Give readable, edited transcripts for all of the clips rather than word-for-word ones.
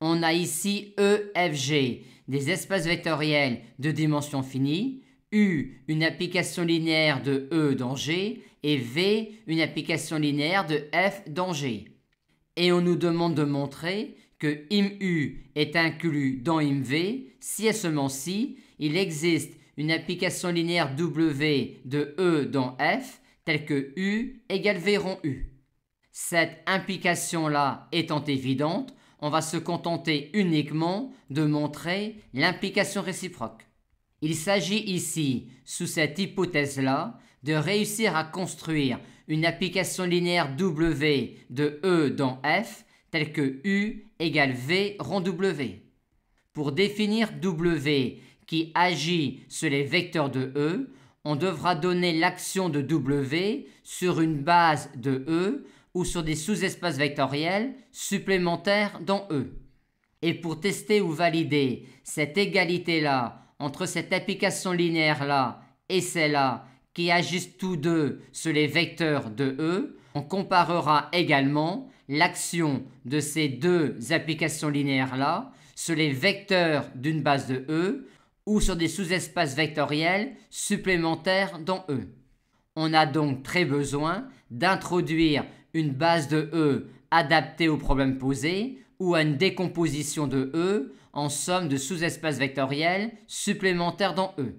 On a ici E, F, G, des espaces vectoriels de dimension finie, U, une application linéaire de E dans G, et V, une application linéaire de F dans G. Et on nous demande de montrer que IMU est inclus dans IMV si et seulement si il existe une application linéaire W de E dans F telle que U égale V rond U. Cette implication-là étant évidente, on va se contenter uniquement de montrer l'implication réciproque. Il s'agit ici, sous cette hypothèse-là, de réussir à construire une application linéaire W de E dans F telle que U égale V rond W. Pour définir W qui agit sur les vecteurs de E, on devra donner l'action de W sur une base de E ou sur des sous-espaces vectoriels supplémentaires dans E. Et pour tester ou valider cette égalité-là entre cette application linéaire-là et celle-là qui agissent tous deux sur les vecteurs de E, on comparera également l'action de ces deux applications linéaires-là sur les vecteurs d'une base de E ou sur des sous-espaces vectoriels supplémentaires dans E. On a donc très besoin d'introduire une base de E adaptée au problème posé ou à une décomposition de E en somme de sous-espaces vectoriels supplémentaires dans E.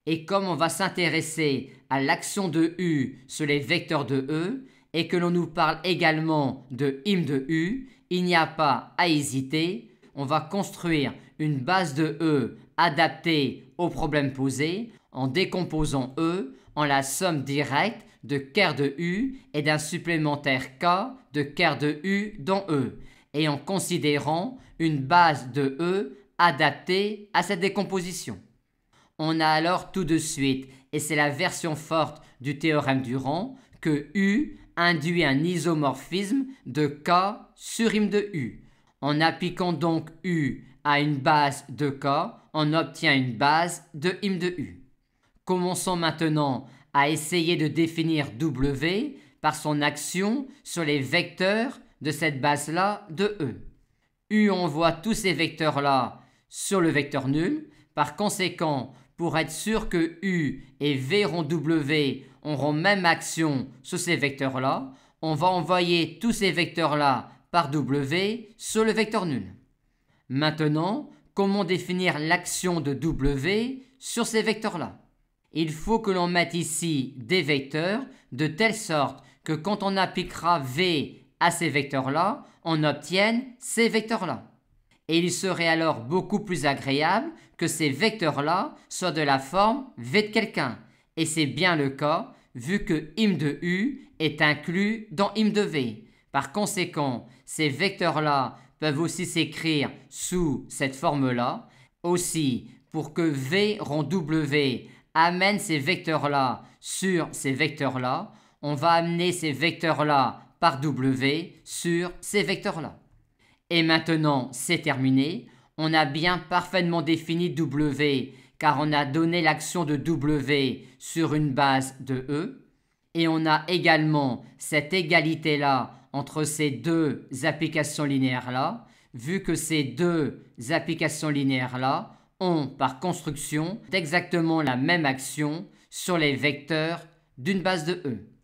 Et comme on va s'intéresser à l'action de U sur les vecteurs de E et que l'on nous parle également de IM de U, il n'y a pas à hésiter, on va construire une base de E adaptée au problème posé en décomposant E en la somme directe de ker de U et d'un supplémentaire K de ker de U dans E, et en considérant une base de E adaptée à cette décomposition. On a alors tout de suite, et c'est la version forte du théorème d'Urand, que U induit un isomorphisme de K sur IM de U. En appliquant donc U à une base de K, on obtient une base de IM de U. Commençons maintenant à essayer de définir W par son action sur les vecteurs de cette base-là de E. U envoie tous ces vecteurs-là sur le vecteur nul. Par conséquent, pour être sûr que U et V rond W auront même action sur ces vecteurs-là, on va envoyer tous ces vecteurs-là par W sur le vecteur nul. Maintenant, comment définir l'action de W sur ces vecteurs-là? Il faut que l'on mette ici des vecteurs de telle sorte que quand on appliquera V à ces vecteurs-là, on obtienne ces vecteurs-là. Et il serait alors beaucoup plus agréable que ces vecteurs-là soient de la forme V de quelqu'un. Et c'est bien le cas vu que IM de U est inclus dans IM de V. Par conséquent, ces vecteurs-là peuvent aussi s'écrire sous cette forme-là. Aussi, pour que V rond W amène ces vecteurs-là sur ces vecteurs-là, on va amener ces vecteurs-là par W sur ces vecteurs-là. Et maintenant, c'est terminé. On a bien parfaitement défini W car on a donné l'action de W sur une base de E. Et on a également cette égalité-là entre ces deux applications linéaires-là, vu que ces deux applications linéaires-là ont par construction exactement la même action sur les vecteurs d'une base de E.